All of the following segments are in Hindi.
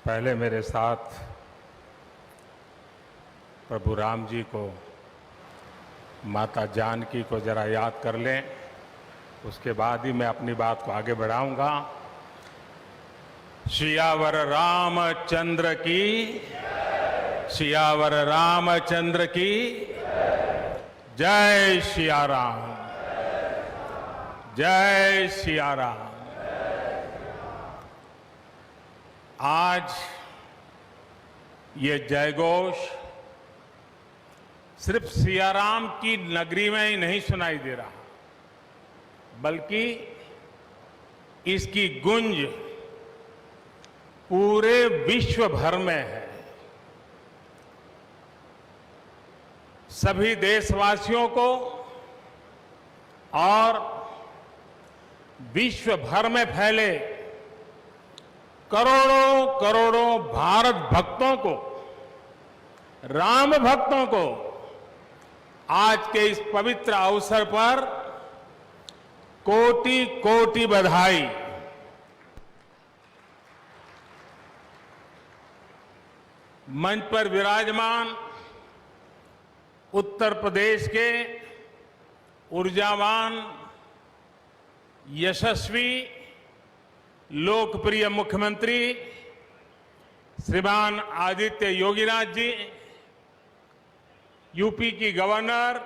पहले मेरे साथ प्रभु राम जी को, माता जानकी को जरा याद कर लें, उसके बाद ही मैं अपनी बात को आगे बढ़ाऊंगा। सियावर रामचंद्र की, सियावर रामचंद्र की जय सिया राम, जय सिया राम। आज ये जयघोष सिर्फ सियाराम की नगरी में ही नहीं सुनाई दे रहा, बल्कि इसकी गूंज पूरे विश्व भर में है। सभी देशवासियों को और विश्व भर में फैले करोड़ों करोड़ों भारत भक्तों को, राम भक्तों को आज के इस पवित्र अवसर पर कोटि कोटि बधाई। मंच पर विराजमान उत्तर प्रदेश के ऊर्जावान, यशस्वी, लोकप्रिय मुख्यमंत्री श्रीमान आदित्य योगीनाथ जी, यूपी की गवर्नर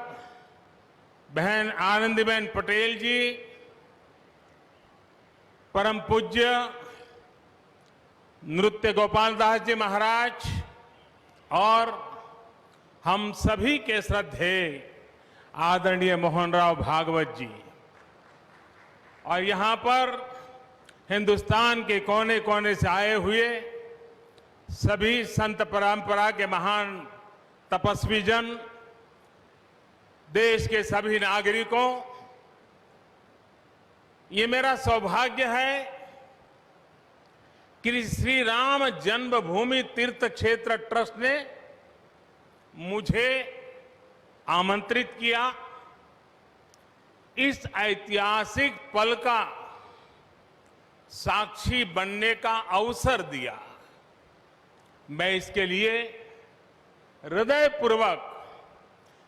बहन आनंदीबेन पटेल जी, परम पूज्य नृत्य गोपाल दास जी महाराज और हम सभी के श्रद्धेय आदरणीय मोहनराव भागवत जी, और यहां पर हिंदुस्तान के कोने कोने से आए हुए सभी संत परंपरा के महान तपस्वी जन, देश के सभी नागरिकों, ये मेरा सौभाग्य है कि श्री राम जन्मभूमि तीर्थ क्षेत्र ट्रस्ट ने मुझे आमंत्रित किया, इस ऐतिहासिक पल का साक्षी बनने का अवसर दिया। मैं इसके लिए हृदयपूर्वक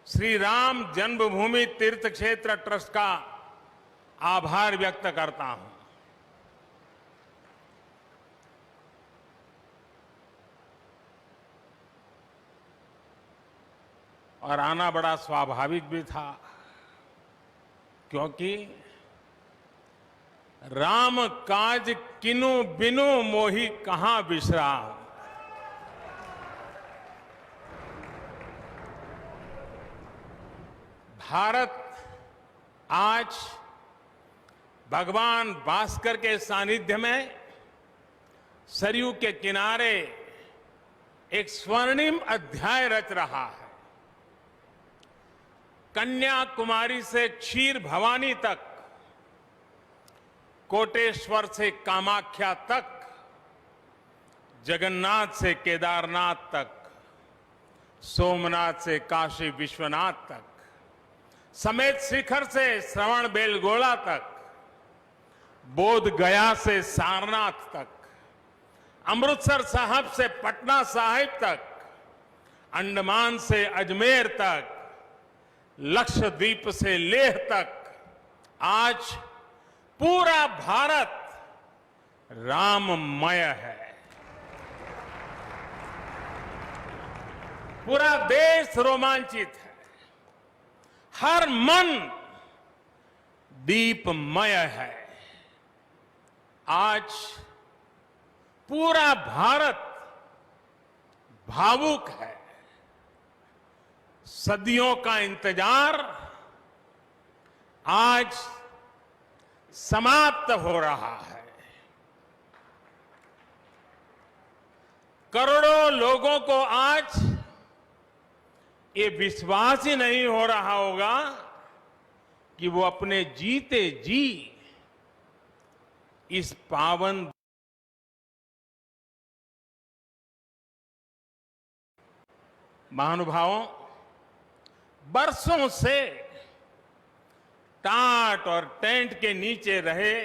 श्री राम जन्मभूमि तीर्थ क्षेत्र ट्रस्ट का आभार व्यक्त करता हूं। और आना बड़ा स्वाभाविक भी था, क्योंकि राम काज किनु बिनु मोहि कहां विश्राम। भारत आज भगवान भास्कर के सानिध्य में सरयू के किनारे एक स्वर्णिम अध्याय रच रहा है। कन्याकुमारी से क्षीर भवानी तक, कोटेश्वर से कामाख्या तक, जगन्नाथ से केदारनाथ तक, सोमनाथ से काशी विश्वनाथ तक, समेत शिखर से श्रवण बेलगोला तक, बोध गया से सारनाथ तक, अमृतसर साहब से पटना साहिब तक, अंडमान से अजमेर तक, लक्षद्वीप से लेह तक, आज पूरा भारत राममय है। पूरा देश रोमांचित है, हर मन दीपमय है। आज पूरा भारत भावुक है। सदियों का इंतजार आज समाप्त हो रहा है। करोड़ों लोगों को आज ये विश्वास ही नहीं हो रहा होगा कि वो अपने जीते जी इस पावन महानुभावों, बरसों से टाट और टेंट के नीचे रहे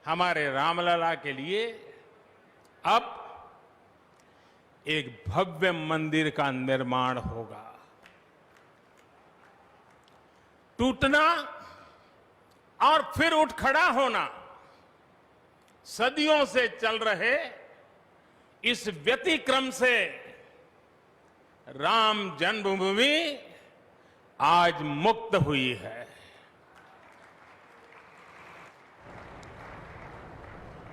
हमारे रामलला के लिए अब एक भव्य मंदिर का निर्माण होगा। टूटना और फिर उठ खड़ा होना, सदियों से चल रहे इस व्यतिक्रम से राम जन्मभूमि आज मुक्त हुई है।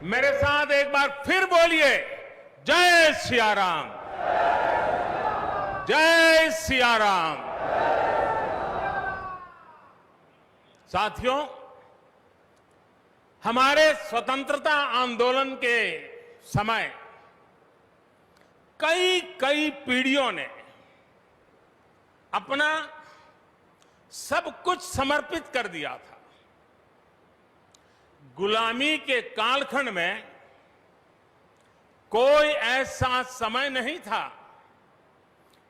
मेरे साथ एक बार फिर बोलिए, जय सिया राम, जय सिया राम। साथियों, हमारे स्वतंत्रता आंदोलन के समय कई पीढ़ियों ने अपना सब कुछ समर्पित कर दिया था। गुलामी के कालखंड में कोई ऐसा समय नहीं था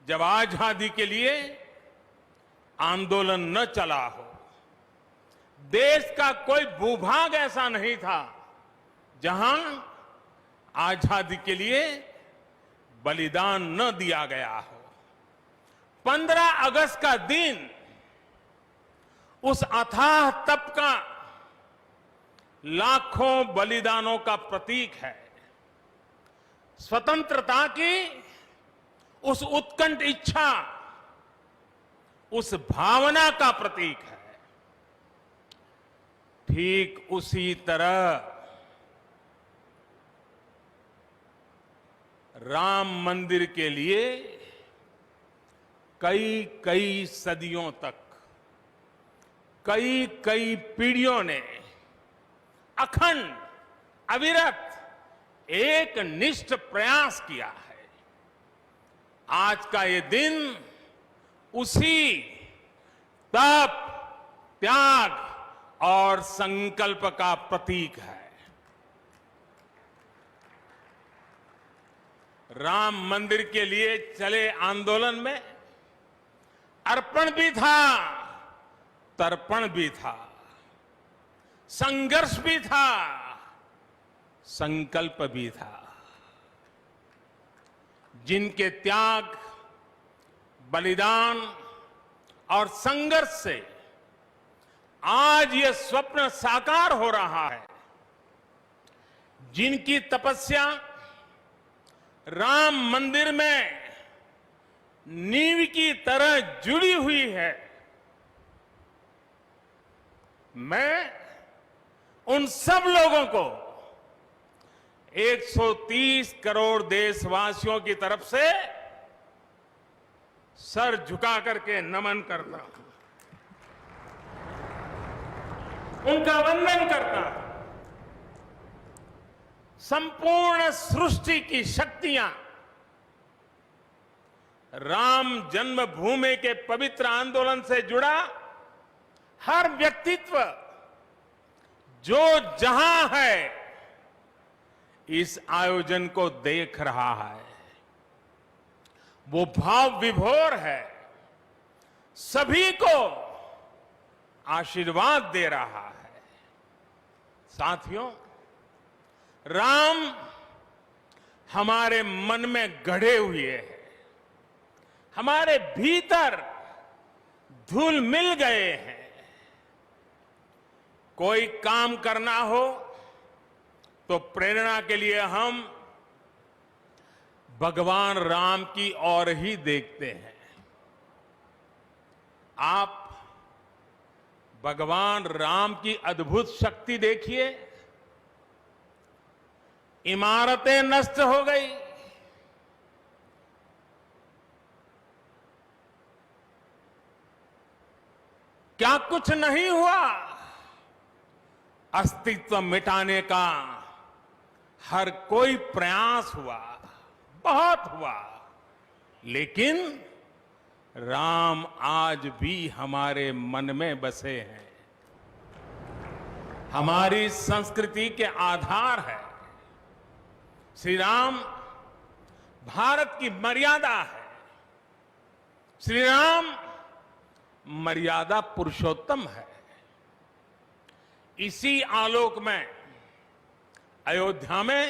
जब आजादी के लिए आंदोलन न चला हो। देश का कोई भूभाग ऐसा नहीं था जहां आजादी के लिए बलिदान न दिया गया हो। 15 अगस्त का दिन उस अथाह तप का, लाखों बलिदानों का प्रतीक है। स्वतंत्रता की उस उत्कंठ इच्छा, उस भावना का प्रतीक है। ठीक उसी तरह राम मंदिर के लिए कई सदियों तक, कई पीढ़ियों ने अखंड, अविरत एक निष्ठ प्रयास किया है। आज का ये दिन उसी तप, त्याग और संकल्प का प्रतीक है। राम मंदिर के लिए चले आंदोलन में अर्पण भी था, तर्पण भी था, संघर्ष भी था, संकल्प भी था। जिनके त्याग, बलिदान और संघर्ष से आज ये स्वप्न साकार हो रहा है, जिनकी तपस्या राम मंदिर में नींव की तरह जुड़ी हुई है, मैं उन सब लोगों को 130 करोड़ देशवासियों की तरफ से सर झुका करके नमन करता हूं, उनका वंदन करता हूं। संपूर्ण सृष्टि की शक्तियां राम जन्मभूमि के पवित्र आंदोलन से जुड़ा हर व्यक्तित्व जो जहां है, इस आयोजन को देख रहा है, वो भाव विभोर है, सभी को आशीर्वाद दे रहा है। साथियों, राम हमारे मन में गढ़े हुए हैं, हमारे भीतर धुल मिल गए हैं। कोई काम करना हो तो प्रेरणा के लिए हम भगवान राम की ओर ही देखते हैं। आप भगवान राम की अद्भुत शक्ति देखिए। इमारतें नष्ट हो गई, क्या कुछ नहीं हुआ? अस्तित्व मिटाने का हर कोई प्रयास हुआ, बहुत हुआ, लेकिन राम आज भी हमारे मन में बसे हैं, हमारी संस्कृति के आधार है। श्री राम भारत की मर्यादा है। श्री राम मर्यादा पुरुषोत्तम है। इसी आलोक में अयोध्या में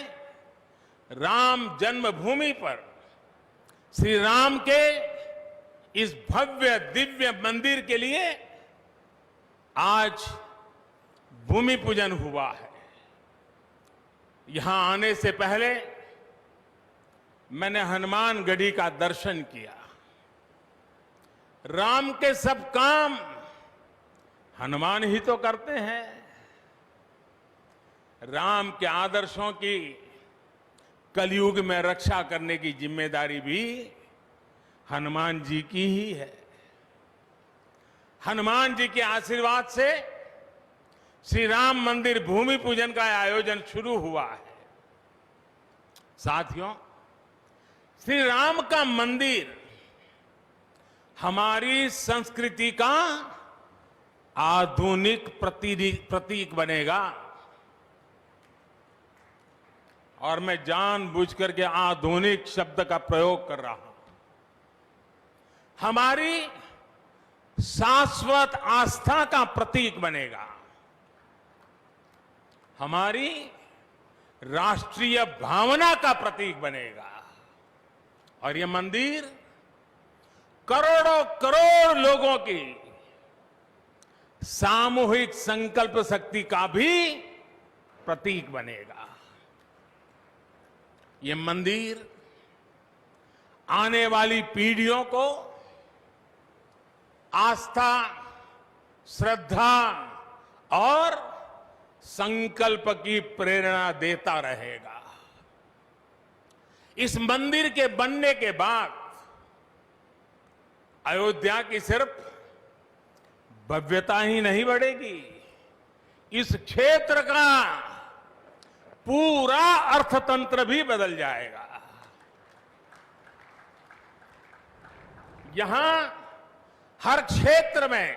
राम जन्मभूमि पर श्री राम के इस भव्य दिव्य मंदिर के लिए आज भूमि पूजन हुआ है। यहां आने से पहले मैंने हनुमानगढ़ी का दर्शन किया। राम के सब काम हनुमान ही तो करते हैं। राम के आदर्शों की कलयुग में रक्षा करने की जिम्मेदारी भी हनुमान जी की ही है। हनुमान जी के आशीर्वाद से श्री राम मंदिर भूमि पूजन का आयोजन शुरू हुआ है। साथियों, श्री राम का मंदिर हमारी संस्कृति का आधुनिक प्रतीक बनेगा। और मैं जानबूझकर के आधुनिक शब्द का प्रयोग कर रहा हूं। हमारी शाश्वत आस्था का प्रतीक बनेगा। हमारी राष्ट्रीय भावना का प्रतीक बनेगा। और यह मंदिर करोड़ों करोड़ लोगों की सामूहिक संकल्प शक्ति का भी प्रतीक बनेगा। ये मंदिर आने वाली पीढ़ियों को आस्था, श्रद्धा और संकल्प की प्रेरणा देता रहेगा। इस मंदिर के बनने के बाद अयोध्या की सिर्फ भव्यता ही नहीं बढ़ेगी, इस क्षेत्र का पूरा अर्थतंत्र भी बदल जाएगा। यहां हर क्षेत्र में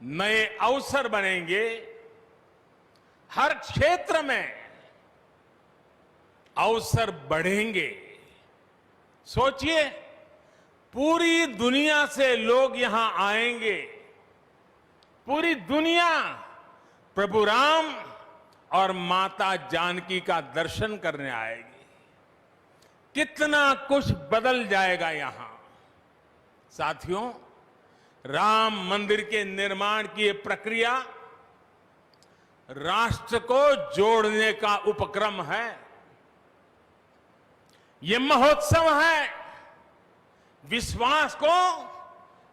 नए अवसर बनेंगे। हर क्षेत्र में अवसर बढ़ेंगे। सोचिए, पूरी दुनिया से लोग यहां आएंगे। पूरी दुनिया प्रभु राम और माता जानकी का दर्शन करने आएगी। कितना कुछ बदल जाएगा यहां। साथियों, राम मंदिर के निर्माण की ये प्रक्रिया राष्ट्र को जोड़ने का उपक्रम है। ये महोत्सव है विश्वास को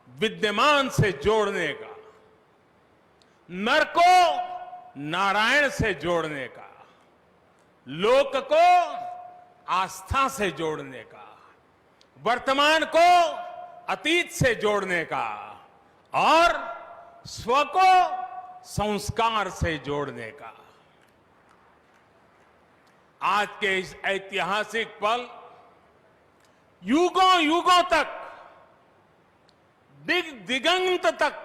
विद्यमान से जोड़ने का, नर को नारायण से जोड़ने का, लोक को आस्था से जोड़ने का, वर्तमान को अतीत से जोड़ने का और स्व को संस्कार से जोड़ने का। आज के इस ऐतिहासिक पल युगों युगों तक, दिग दिगंत तक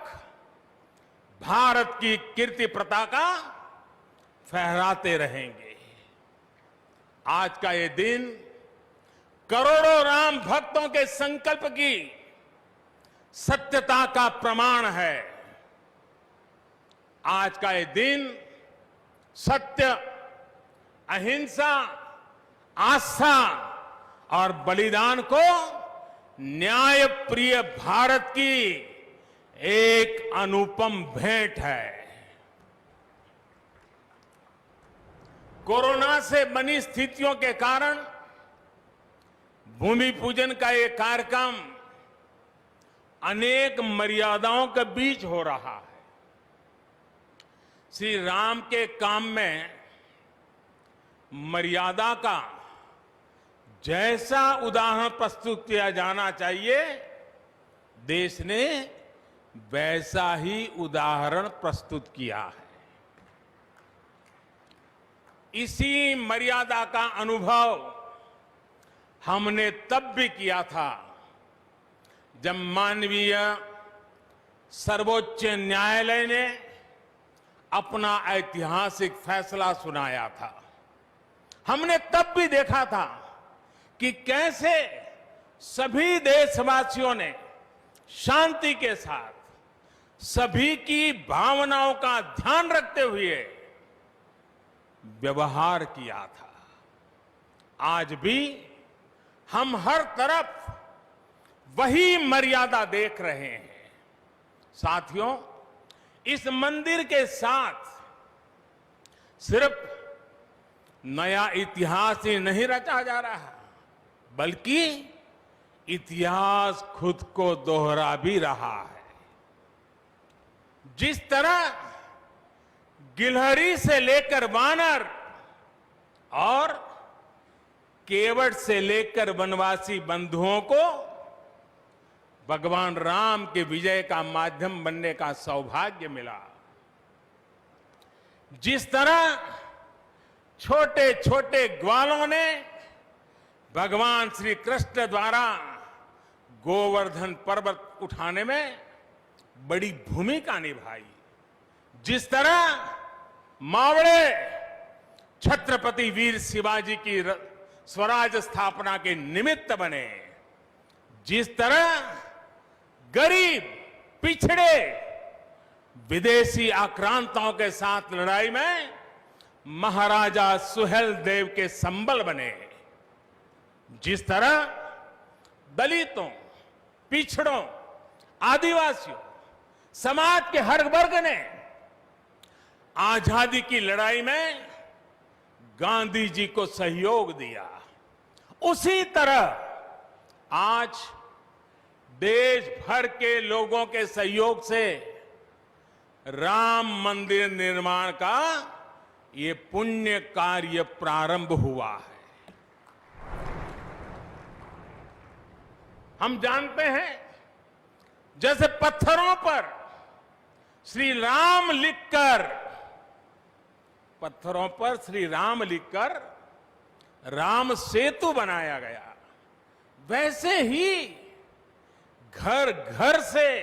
भारत की कीर्ति पताका फहराते रहेंगे। आज का ये दिन करोड़ों राम भक्तों के संकल्प की सत्यता का प्रमाण है। आज का ये दिन सत्य, अहिंसा, आस्था और बलिदान को न्याय प्रिय भारत की एक अनुपम भेंट है। कोरोना से बनी स्थितियों के कारण भूमि पूजन का ये कार्यक्रम अनेक मर्यादाओं के बीच हो रहा है। श्री राम के काम में मर्यादा का जैसा उदाहरण प्रस्तुत किया जाना चाहिए, देश ने वैसा ही उदाहरण प्रस्तुत किया है। इसी मर्यादा का अनुभव हमने तब भी किया था जब मानवीय सर्वोच्च न्यायालय ने अपना ऐतिहासिक फैसला सुनाया था। हमने तब भी देखा था कि कैसे सभी देशवासियों ने शांति के साथ सभी की भावनाओं का ध्यान रखते हुए व्यवहार किया था। आज भी हम हर तरफ वही मर्यादा देख रहे हैं। साथियों, इस मंदिर के साथ सिर्फ नया इतिहास ही नहीं रचा जा रहा, बल्कि इतिहास खुद को दोहरा भी रहा है। जिस तरह गिलहरी से लेकर वानर और केवट से लेकर वनवासी बंधुओं को भगवान राम के विजय का माध्यम बनने का सौभाग्य मिला, जिस तरह छोटे छोटे ग्वालों ने भगवान श्री कृष्ण द्वारा गोवर्धन पर्वत उठाने में बड़ी भूमिका निभाई, जिस तरह मावड़े छत्रपति वीर शिवाजी की स्वराज स्थापना के निमित्त बने, जिस तरह गरीब पिछड़े विदेशी आक्रांताओं के साथ लड़ाई में महाराजा सुहेल देव के संबल बने, जिस तरह दलितों, पिछड़ों, आदिवासियों, समाज के हर वर्ग ने आजादी की लड़ाई में गांधी जी को सहयोग दिया, उसी तरह आज देश भर के लोगों के सहयोग से राम मंदिर निर्माण का ये पुण्य कार्य प्रारंभ हुआ है। हम जानते हैं, जैसे पत्थरों पर श्री राम लिखकर, पत्थरों पर श्री राम लिखकर राम सेतु बनाया गया, वैसे ही घर घर से,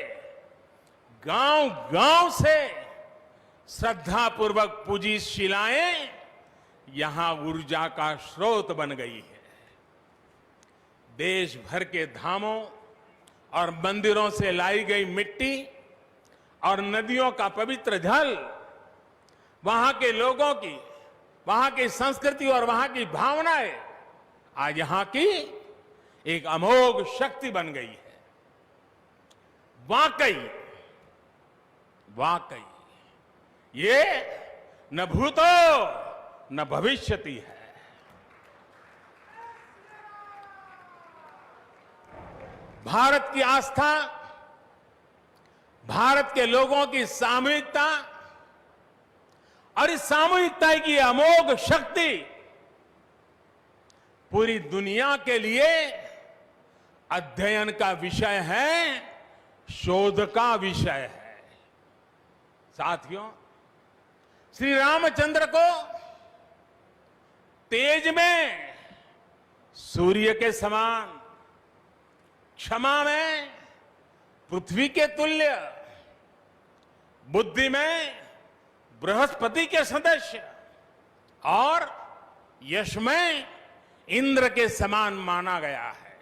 गांव गांव से श्रद्धापूर्वक पूजी शिलाएं यहां ऊर्जा का स्रोत बन गई है। देश भर के धामों और मंदिरों से लाई गई मिट्टी और नदियों का पवित्र जल वहां के लोगों की, वहां की संस्कृति और वहां की भावनाएं आज यहां की एक अमोघ शक्ति बन गई है। वाकई वाकई ये न भूतो न भविष्यति है। भारत की आस्था, भारत के लोगों की सामूहिकता और इस सामूहिकता की अमोघ शक्ति पूरी दुनिया के लिए अध्ययन का विषय है, शोध का विषय है। साथियों, श्री रामचंद्र को तेज में सूर्य के समान, क्षमा में पृथ्वी के तुल्य, बुद्धि में बृहस्पति के सदस्य और यश में इंद्र के समान माना गया है।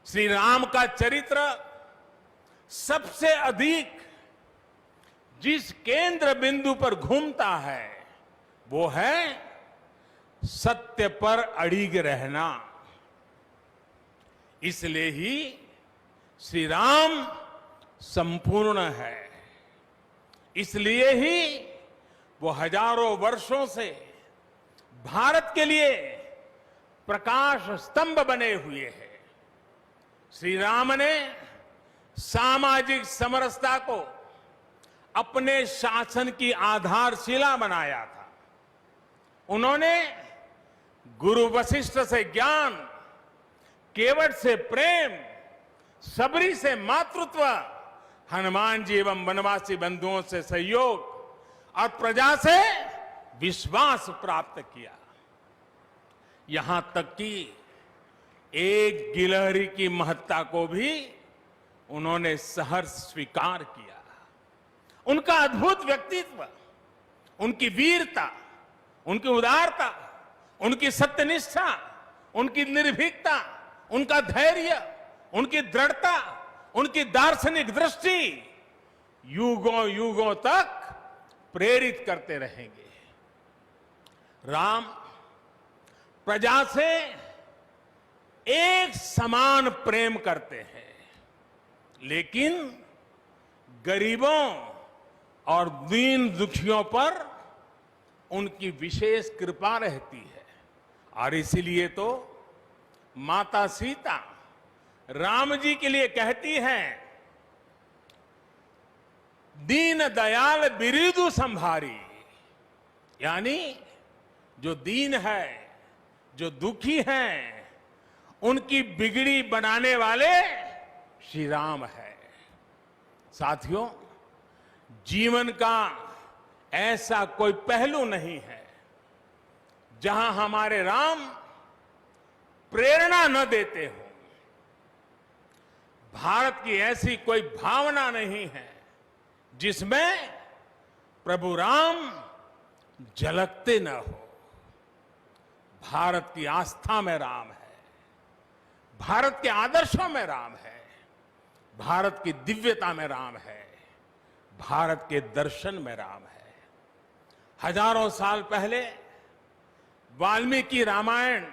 श्री राम का चरित्र सबसे अधिक जिस केंद्र बिंदु पर घूमता है वो है सत्य पर अड़िग रहना। इसलिए ही श्री राम संपूर्ण है, इसलिए ही वो हजारों वर्षों से भारत के लिए प्रकाश स्तंभ बने हुए हैं। श्री राम ने सामाजिक समरसता को अपने शासन की आधारशिला बनाया था। उन्होंने गुरु वशिष्ठ से ज्ञान, केवट से प्रेम, सबरी से मातृत्व, हनुमान जी एवं वनवासी बंधुओं से सहयोग और प्रजा से विश्वास प्राप्त किया। यहां तक कि एक गिलहरी की महत्ता को भी उन्होंने सहर्ष स्वीकार किया। उनका अद्भुत व्यक्तित्व, उनकी वीरता, उनकी उदारता, उनकी सत्यनिष्ठा, उनकी निर्भीकता, उनका धैर्य, उनकी दृढ़ता, उनकी दार्शनिक दृष्टि युगों युगों तक प्रेरित करते रहेंगे। राम प्रजा से एक समान प्रेम करते हैं, लेकिन गरीबों और दीन दुखियों पर उनकी विशेष कृपा रहती है। और इसीलिए तो माता सीता राम जी के लिए कहती हैं, दीन दयाल बिरिदु संभारी, यानी जो दीन है, जो दुखी हैं, उनकी बिगड़ी बनाने वाले श्री राम है। साथियों, जीवन का ऐसा कोई पहलू नहीं है जहां हमारे राम प्रेरणा न देते हो। भारत की ऐसी कोई भावना नहीं है जिसमें प्रभु राम झलकते न हो। भारत की आस्था में राम है, भारत के आदर्शों में राम है, भारत की दिव्यता में राम है, भारत के दर्शन में राम है। हजारों साल पहले वाल्मीकि रामायण,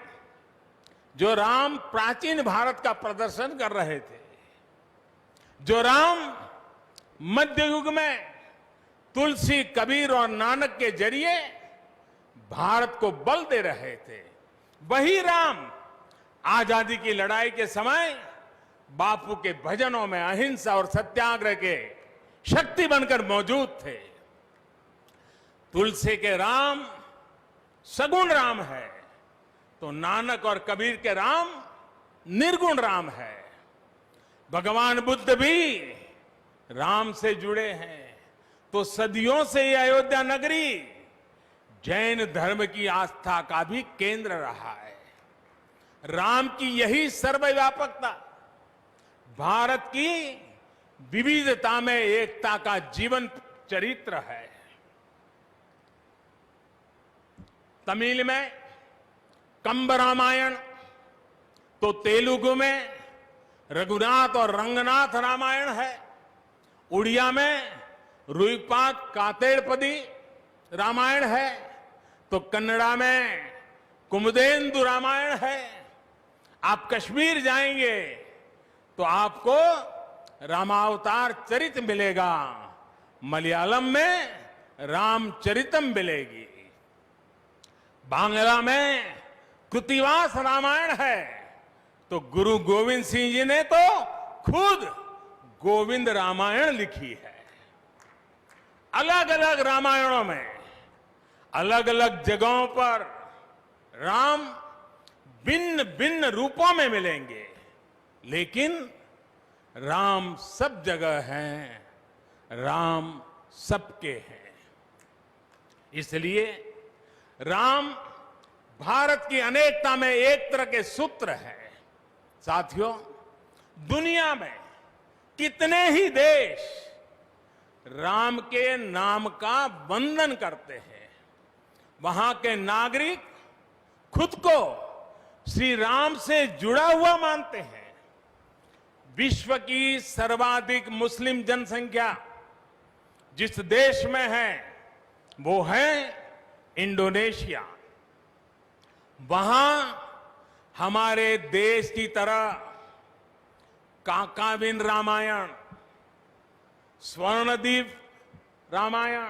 जो राम प्राचीन भारत का प्रदर्शन कर रहे थे, जो राम मध्य युग में तुलसी, कबीर और नानक के जरिए भारत को बल दे रहे थे, वही राम आजादी की लड़ाई के समय बापू के भजनों में अहिंसा और सत्याग्रह के शक्ति बनकर मौजूद थे। तुलसी के राम सगुण राम है, तो नानक और कबीर के राम निर्गुण राम है। भगवान बुद्ध भी राम से जुड़े हैं, तो सदियों से ये अयोध्या नगरी जैन धर्म की आस्था का भी केंद्र रहा है। राम की यही सर्वव्यापकता भारत की विविधता में एकता का जीवन चरित्र है। तमिल में कंब रामायण, तो तेलुगु में रघुनाथ और रंगनाथ रामायण है। उड़िया में रुईपात कातेड़पदी रामायण है, तो कन्नड़ा में कुमुदेंदु रामायण है। आप कश्मीर जाएंगे तो आपको रामावतार चरित मिलेगा, मलयालम में रामचरितम मिलेगी, बांग्ला में कृतिवास रामायण है, तो गुरु गोविंद सिंह जी ने तो खुद गोविंद रामायण लिखी है। अलग अलग रामायणों में अलग अलग जगहों पर राम भिन्न भिन्न रूपों में मिलेंगे, लेकिन राम सब जगह हैं, राम सबके हैं। इसलिए राम भारत की अनेकता में एक तरह के सूत्र है। साथियों, दुनिया में कितने ही देश राम के नाम का वंदन करते हैं, वहां के नागरिक खुद को श्री राम से जुड़ा हुआ मानते हैं। विश्व की सर्वाधिक मुस्लिम जनसंख्या जिस देश में है वो है इंडोनेशिया। वहां हमारे देश की तरह काकाविन रामायण, स्वर्णदीप रामायण,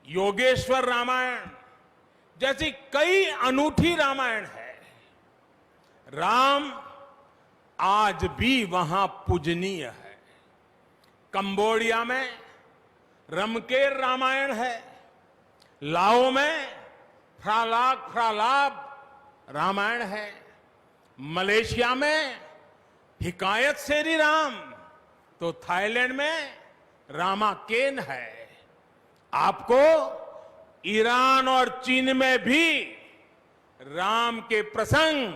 योगेश्वर रामायण जैसी कई अनूठी रामायण है। राम आज भी वहां पूजनीय है। कंबोडिया में रमकेर रामायण है, लाओ में फ्रालाक फ्रालाब रामायण है, मलेशिया में हिकायत शेरी राम, तो थाईलैंड में रामाकेन है। आपको ईरान और चीन में भी राम के प्रसंग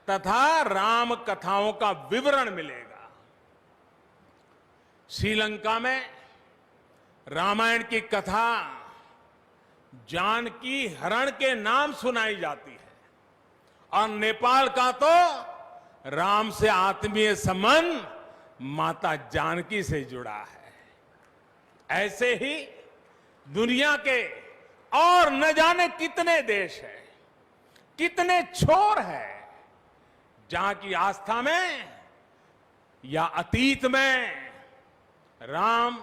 तथा राम कथाओं का विवरण मिलेगा। श्रीलंका में रामायण की कथा जानकी हरण के नाम सुनाई जाती है, और नेपाल का तो राम से आत्मीय संबंध माता जानकी से जुड़ा है। ऐसे ही दुनिया के और न जाने कितने देश हैं, कितने छोर है जहां की आस्था में या अतीत में राम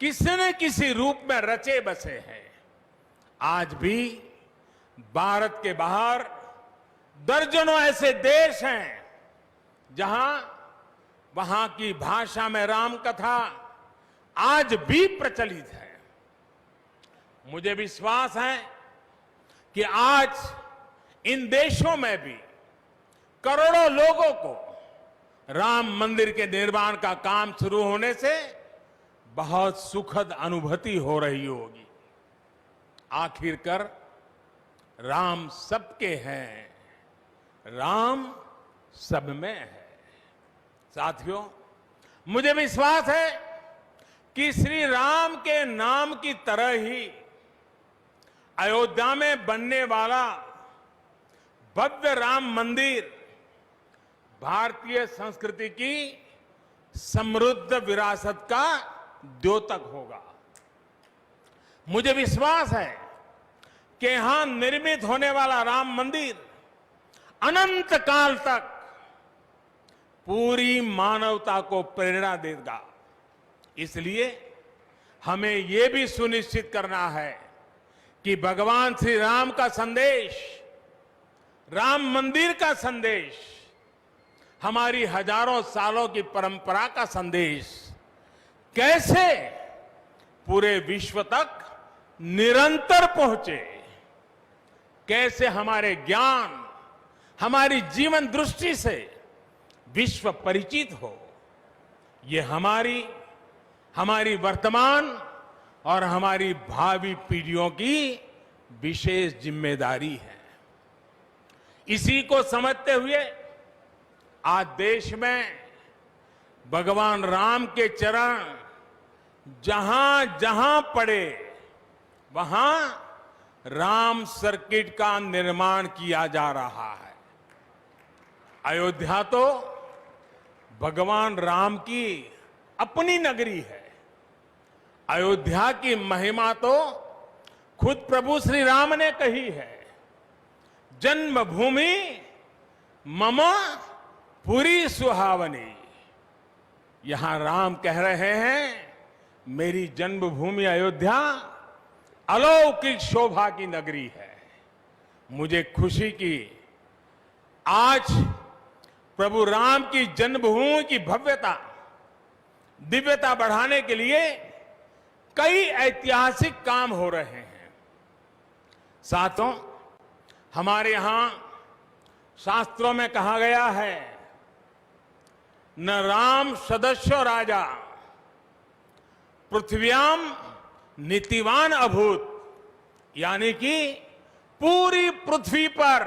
किसी न किसी रूप में रचे बसे हैं। आज भी भारत के बाहर दर्जनों ऐसे देश हैं जहां वहां की भाषा में राम कथा आज भी प्रचलित है। मुझे विश्वास है कि आज इन देशों में भी करोड़ों लोगों को राम मंदिर के निर्माण का काम शुरू होने से बहुत सुखद अनुभूति हो रही होगी। आखिरकार राम सबके हैं, राम सब में है। साथियों, मुझे विश्वास है कि श्री राम के नाम की तरह ही अयोध्या में बनने वाला भव्य राम मंदिर भारतीय संस्कृति की समृद्ध विरासत का द्योतक होगा। मुझे विश्वास है कि यहां निर्मित होने वाला राम मंदिर अनंत काल तक पूरी मानवता को प्रेरणा देगा। इसलिए हमें यह भी सुनिश्चित करना है कि भगवान श्री राम का संदेश, राम मंदिर का संदेश, हमारी हजारों सालों की परंपरा का संदेश कैसे पूरे विश्व तक निरंतर पहुंचे, कैसे हमारे ज्ञान, हमारी जीवन दृष्टि से विश्व परिचित हो, ये हमारी वर्तमान और हमारी भावी पीढ़ियों की विशेष जिम्मेदारी है। इसी को समझते हुए आज देश में भगवान राम के चरण जहां जहां पड़े वहां राम सर्किट का निर्माण किया जा रहा है। अयोध्या तो भगवान राम की अपनी नगरी है। अयोध्या की महिमा तो खुद प्रभु श्री राम ने कही है, जन्मभूमि मम पुरी सुहावनी। यहां राम कह रहे हैं, मेरी जन्मभूमि अयोध्या अलौकिक शोभा की नगरी है। मुझे खुशी की आज प्रभु राम की जन्मभूमि की भव्यता, दिव्यता बढ़ाने के लिए कई ऐतिहासिक काम हो रहे हैं। साथों, हमारे यहां शास्त्रों में कहा गया है, न राम सदस्यो राजा पृथ्व्याम नीतिवान अभूत, यानी कि पूरी पृथ्वी पर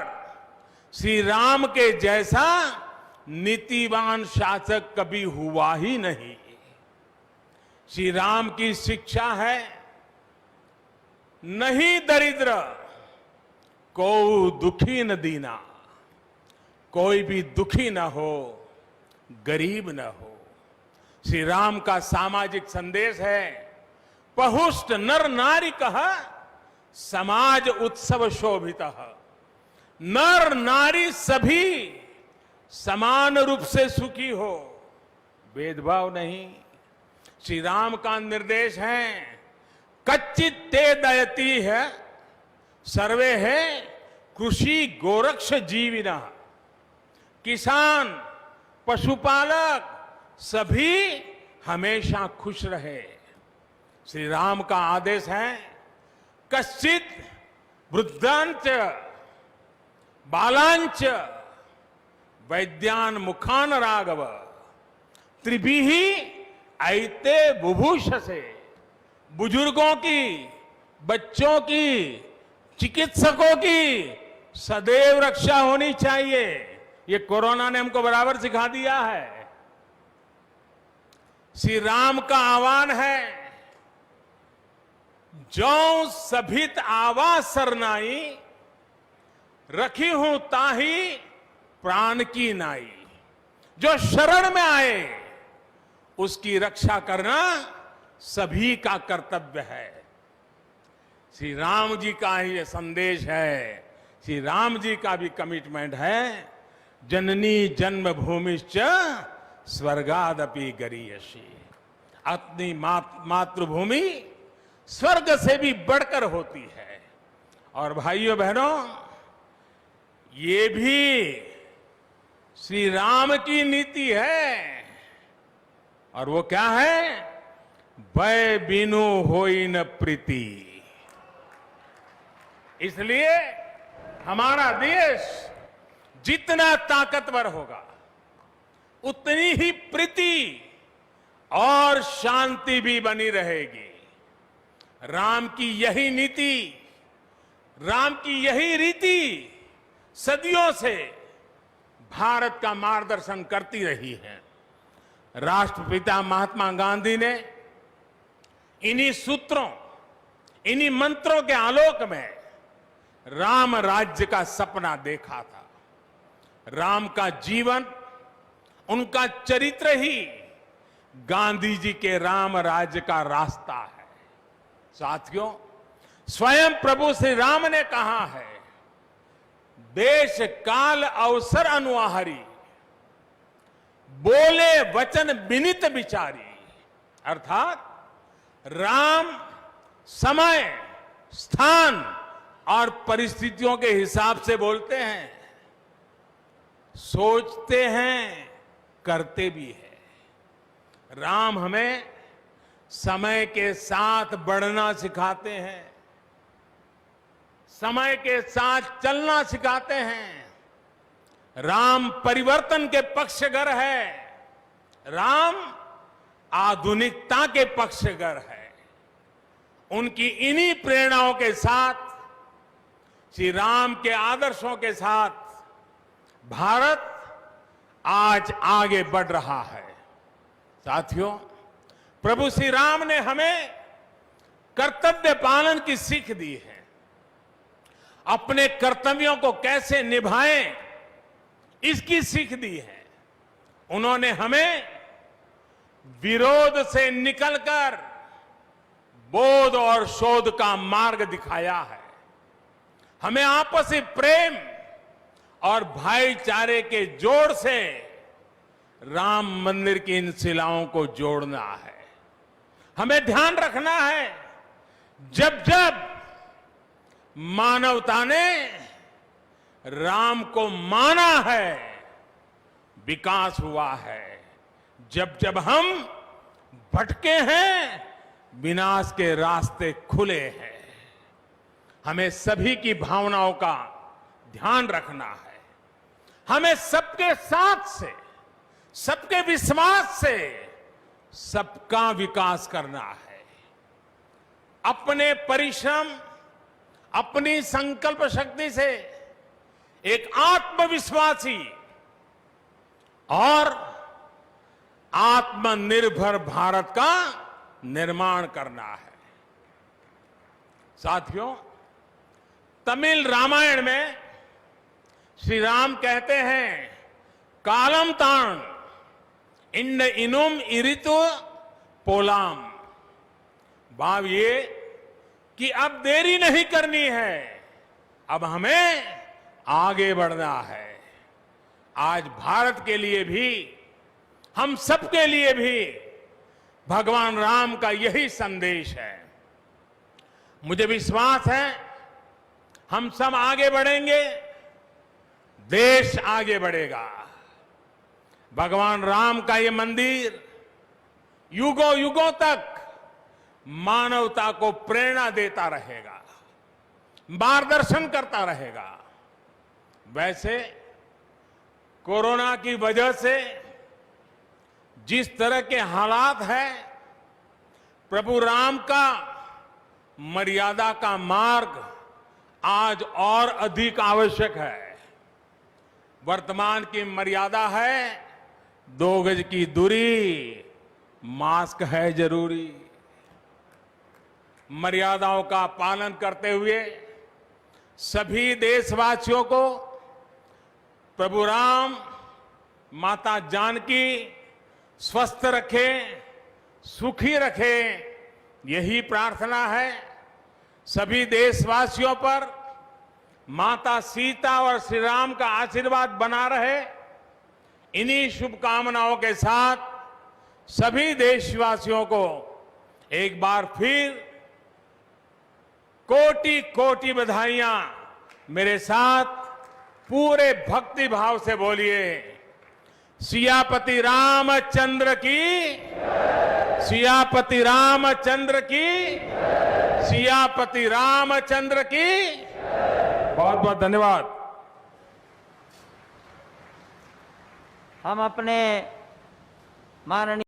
श्री राम के जैसा नीतिवान शासक कभी हुआ ही नहीं। श्री राम की शिक्षा है, नहीं दरिद्र को दुखी न दीना, कोई भी दुखी न हो, गरीब न हो। श्री राम का सामाजिक संदेश है, पहुष्ट नर नारी कह समाज उत्सव शोभित। नर नारी सभी समान रूप से सुखी हो, भेदभाव नहीं। श्री राम का निर्देश है, कच्चित ते दयती है सर्वे है कृषि गोरक्ष जीविना। किसान, पशुपालक सभी हमेशा खुश रहे। श्री राम का आदेश है, कश्चित वृद्धांच बालांच वैद्यान मुखान राघव त्रिभिः ऐते बुभूषसे। बुजुर्गों की, बच्चों की, चिकित्सकों की सदैव रक्षा होनी चाहिए। ये कोरोना ने हमको बराबर सिखा दिया है। श्री राम का आह्वान है, जो सभित आवास सरनाई रखी हूं ताही प्राण की नाई। जो शरण में आए उसकी रक्षा करना सभी का कर्तव्य है। श्री राम जी का ही ये संदेश है, श्री राम जी का भी कमिटमेंट है, जननी जन्मभूमिश्च स्वर्गादपि गरीयसी। अपनी मातृभूमि स्वर्ग से भी बढ़कर होती है। और भाइयों बहनों, ये भी श्री राम की नीति है। और वो क्या है? भय बिनु होई न प्रीति। इसलिए हमारा देश जितना ताकतवर होगा, उतनी ही प्रीति और शांति भी बनी रहेगी। राम की यही नीति, राम की यही रीति सदियों से भारत का मार्गदर्शन करती रही है। राष्ट्रपिता महात्मा गांधी ने इन्हीं सूत्रों, इन्हीं मंत्रों के आलोक में राम राज्य का सपना देखा था। राम का जीवन, उनका चरित्र ही गांधी जी के राम राज्य का रास्ता है। साथियों, स्वयं प्रभु श्री राम ने कहा है, देश काल अवसर अनुआहारी, बोले वचन विनित विचारी। अर्थात राम समय, स्थान और परिस्थितियों के हिसाब से बोलते हैं, सोचते हैं, करते भी है। राम हमें समय के साथ बढ़ना सिखाते हैं, समय के साथ चलना सिखाते हैं। राम परिवर्तन के पक्षगर है, राम आधुनिकता के पक्षगर है। उनकी इन्हीं प्रेरणाओं के साथ, श्री राम के आदर्शों के साथ भारत आज आगे बढ़ रहा है। साथियों, प्रभु श्री राम ने हमें कर्तव्य पालन की सीख दी है। अपने कर्तव्यों को कैसे निभाएं, इसकी सीख दी है। उन्होंने हमें विरोध से निकलकर बोध और शोध का मार्ग दिखाया है। हमें आपसी प्रेम और भाईचारे के जोड़ से राम मंदिर की इन शिलाओं को जोड़ना है। हमें ध्यान रखना है, जब जब मानवता ने राम को माना है, विकास हुआ है। जब जब हम भटके हैं, विनाश के रास्ते खुले हैं। हमें सभी की भावनाओं का ध्यान रखना है। हमें सबके साथ से, सबके विश्वास से सबका विकास करना है। अपने परिश्रम, अपनी संकल्प शक्ति से एक आत्मविश्वासी और आत्मनिर्भर भारत का निर्माण करना है। साथियों, तमिल रामायण में श्री राम कहते हैं, कालम तान इंड इनुम इरितु पोलाम। भाव ये कि अब देरी नहीं करनी है, अब हमें आगे बढ़ना है। आज भारत के लिए भी, हम सबके लिए भी भगवान राम का यही संदेश है। मुझे विश्वास है, हम सब आगे बढ़ेंगे, देश आगे बढ़ेगा। भगवान राम का ये मंदिर युगों युगों तक मानवता को प्रेरणा देता रहेगा, मार्गदर्शन करता रहेगा। वैसे कोरोना की वजह से जिस तरह के हालात हैं, प्रभु राम का मर्यादा का मार्ग आज और अधिक आवश्यक है। वर्तमान की मर्यादा है 2 गज की दूरी, मास्क है जरूरी। मर्यादाओं का पालन करते हुए सभी देशवासियों को प्रभु राम, माता जानकी स्वस्थ रखें, सुखी रखें, यही प्रार्थना है। सभी देशवासियों पर माता सीता और श्री राम का आशीर्वाद बना रहे, इन्हीं शुभकामनाओं के साथ सभी देशवासियों को एक बार फिर कोटि कोटि बधाइयां। मेरे साथ पूरे भक्ति भाव से बोलिए, सियापति रामचंद्र की, सियापति रामचंद्र की, सियापति रामचंद्र की। बहुत बहुत धन्यवाद। हम अपने माननीय